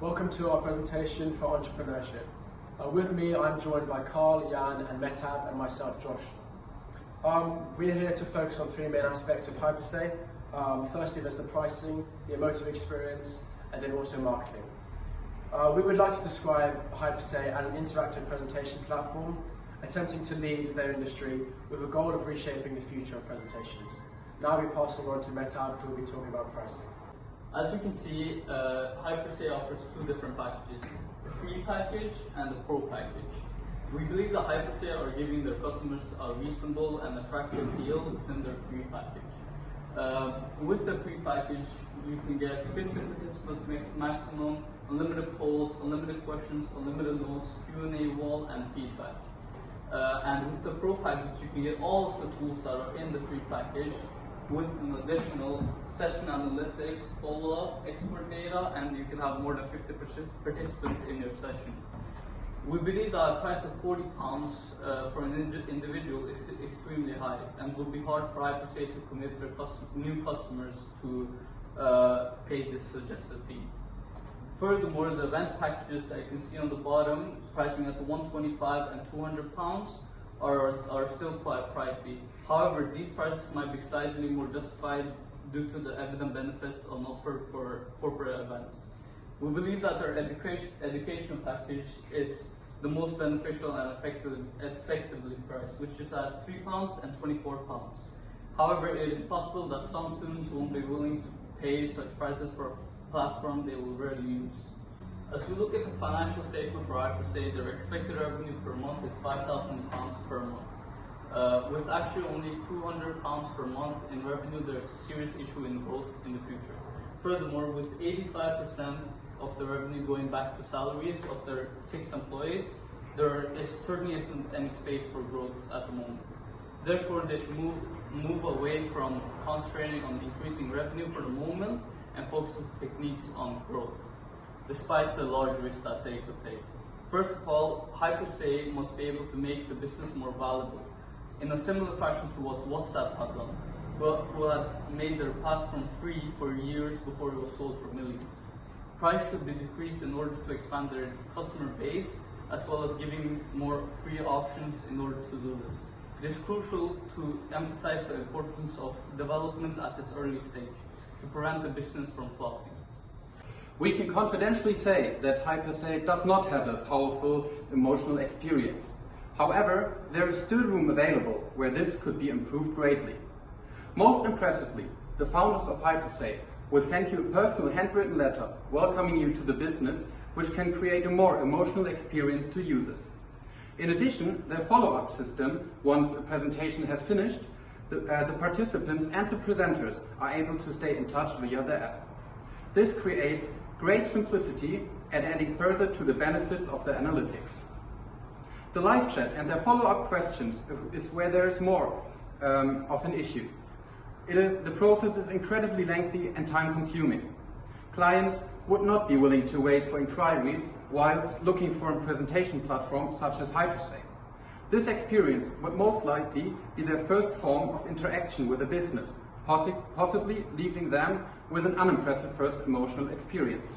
Welcome to our presentation for entrepreneurship. With me, I'm joined by Carl, Jan and Metab, and myself, Josh. We're here to focus on three main aspects of Hypersay. Firstly, there's the pricing, the emotive experience, and then also marketing. We would like to describe Hypersay as an interactive presentation platform, attempting to lead their industry with a goal of reshaping the future of presentations. Now we're passing on to Metab, who will be talking about pricing. As you can see, Hypersay offers two different packages, the free package and the pro package. We believe that Hypersay are giving their customers a reasonable and attractive deal within their free package. With the free package, you can get 50 participants maximum, unlimited polls, unlimited questions, unlimited notes, Q&A wall, and feedback. And with the pro package, you can get all of the tools that are in the free package, with an additional session analytics, follow-up, expert data, and you can have more than 50 participants in your session. We believe that a price of £40 for an individual is extremely high and would be hard for Hypersay to convince their new customers to pay this suggested fee. Furthermore, the event packages that you can see on the bottom, pricing at the £125 and £200, are still quite pricey. However, these prices might be slightly more justified due to the evident benefits on offer for corporate events. We believe that our education package is the most beneficial and effectively priced, which is at £3 and £24. However, it is possible that some students won't be willing to pay such prices for a platform they will rarely use. As we look at the financial statement for Hypersay, their expected revenue per month is £5,000 per month. With actually only £200 per month in revenue, there's a serious issue in growth in the future. Furthermore, with 85% of the revenue going back to salaries of their 6 employees, there certainly isn't any space for growth at the moment. Therefore, they should move away from concentrating on increasing revenue for the moment and focus on techniques on growth, despite the large risks that they could take. First of all, Hypersay must be able to make the business more valuable, in a similar fashion to what WhatsApp had done, who had made their platform free for years before it was sold for millions. Price should be decreased in order to expand their customer base, as well as giving more free options in order to do this. It is crucial to emphasize the importance of development at this early stage to prevent the business from flopping. We can confidently say that Hypersay does not have a powerful emotional experience. However, there is still room available where this could be improved greatly. Most impressively, the founders of Hypersay will send you a personal handwritten letter welcoming you to the business, which can create a more emotional experience to users. In addition, their follow-up system, once a presentation has finished, the participants and the presenters are able to stay in touch via the app. This creates great simplicity and adding further to the benefits of the analytics. The live chat and their follow-up questions is where there is more of an issue. The process is incredibly lengthy and time-consuming. Clients would not be willing to wait for inquiries whilst looking for a presentation platform such as Hypersay. This experience would most likely be their first form of interaction with a business, possibly leaving them with an unimpressive first emotional experience.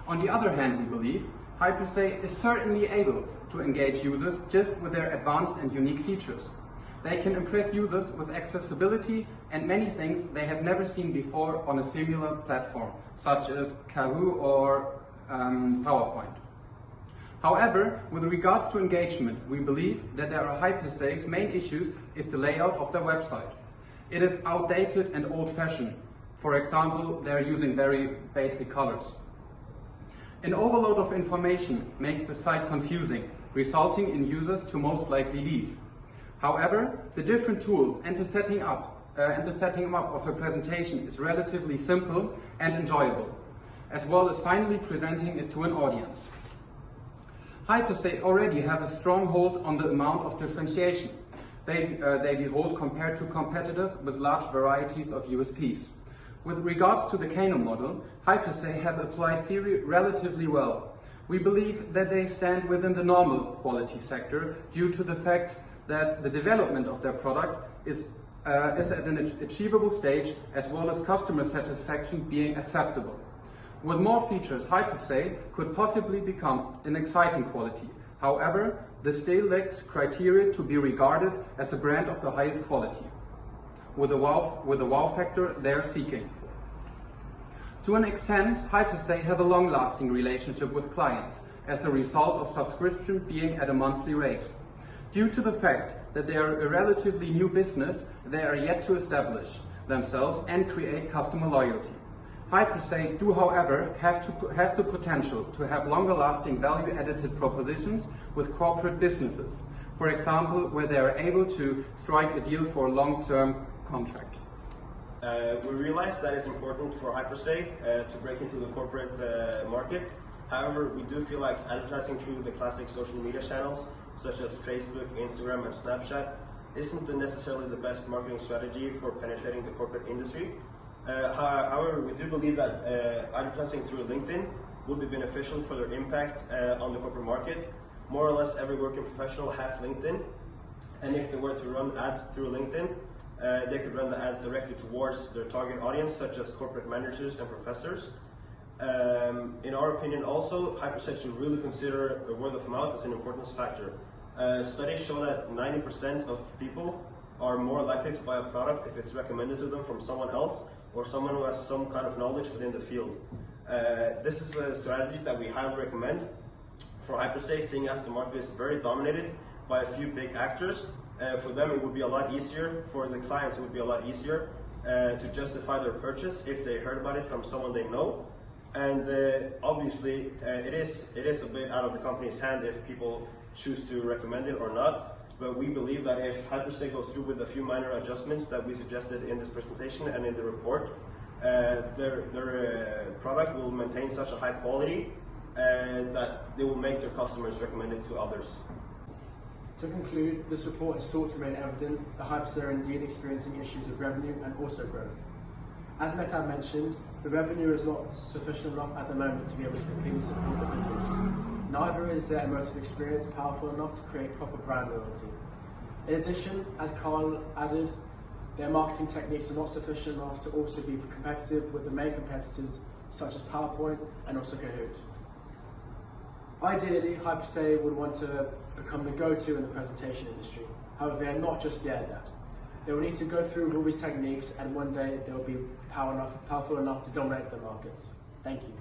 On the other hand, we believe Hypersay is certainly able to engage users just with their advanced and unique features. They can impress users with accessibility and many things they have never seen before on a similar platform, such as Kahoo or PowerPoint. However, with regards to engagement, we believe that there are Hypersay's main issues is the layout of their website. It is outdated and old-fashioned. For example, they are using very basic colors. An overload of information makes the site confusing, resulting in users to most likely leave. However, the different tools and the setting up of a presentation is relatively simple and enjoyable, as well as finally presenting it to an audience. Hypersay already have a strong hold on the amount of differentiation they behold compared to competitors with large varieties of USPs. With regards to the Kano model, Hypersay have applied theory relatively well. We believe that they stand within the normal quality sector due to the fact that the development of their product is at an achievable stage, as well as customer satisfaction being acceptable. With more features, Hypersay could possibly become an exciting quality. However, this still lacks criteria to be regarded as a brand of the highest quality, with the wow factor they are seeking. To an extent, Hypersay have a long-lasting relationship with clients as a result of subscription being at a monthly rate. Due to the fact that they are a relatively new business, they are yet to establish themselves and create customer loyalty. Hypersay do, however, have the potential to have longer-lasting value-added propositions with corporate businesses. For example, where they are able to strike a deal for a long-term contract. We realize that it's important for Hypersay to break into the corporate market. However, we do feel like advertising through the classic social media channels, such as Facebook, Instagram, and Snapchat, isn't necessarily the best marketing strategy for penetrating the corporate industry. However, we do believe that advertising through LinkedIn would be beneficial for their impact on the corporate market. More or less every working professional has LinkedIn, and if they were to run ads through LinkedIn, they could run the ads directly towards their target audience, such as corporate managers and professors. In our opinion also, Hypersay should really consider word of mouth as an importance factor. Studies show that 90% of people are more likely to buy a product if it's recommended to them from someone else or someone who has some kind of knowledge within the field. This is a strategy that we highly recommend for Hypersay, seeing as the market is very dominated by a few big actors. For them it would be a lot easier, for the clients it would be a lot easier to justify their purchase if they heard about it from someone they know. And obviously it is a bit out of the company's hand if people choose to recommend it or not. But we believe that if Hypersay goes through with a few minor adjustments that we suggested in this presentation and in the report, their product will maintain such a high quality that they will make their customers recommend it to others. To conclude, this report has sought to make evident that Hypersay are indeed experiencing issues of revenue and also growth. As Metab mentioned, the revenue is not sufficient enough at the moment to be able to completely support the business. Neither is their emotive experience powerful enough to create proper brand loyalty. In addition, as Carl added, their marketing techniques are not sufficient enough to also be competitive with the main competitors such as PowerPoint and also Kahoot. Ideally, Hypersay would want to become the go-to in the presentation industry. However, they are not just yet that. They will need to go through all these techniques, and one day they will be powerful enough to dominate the markets. Thank you.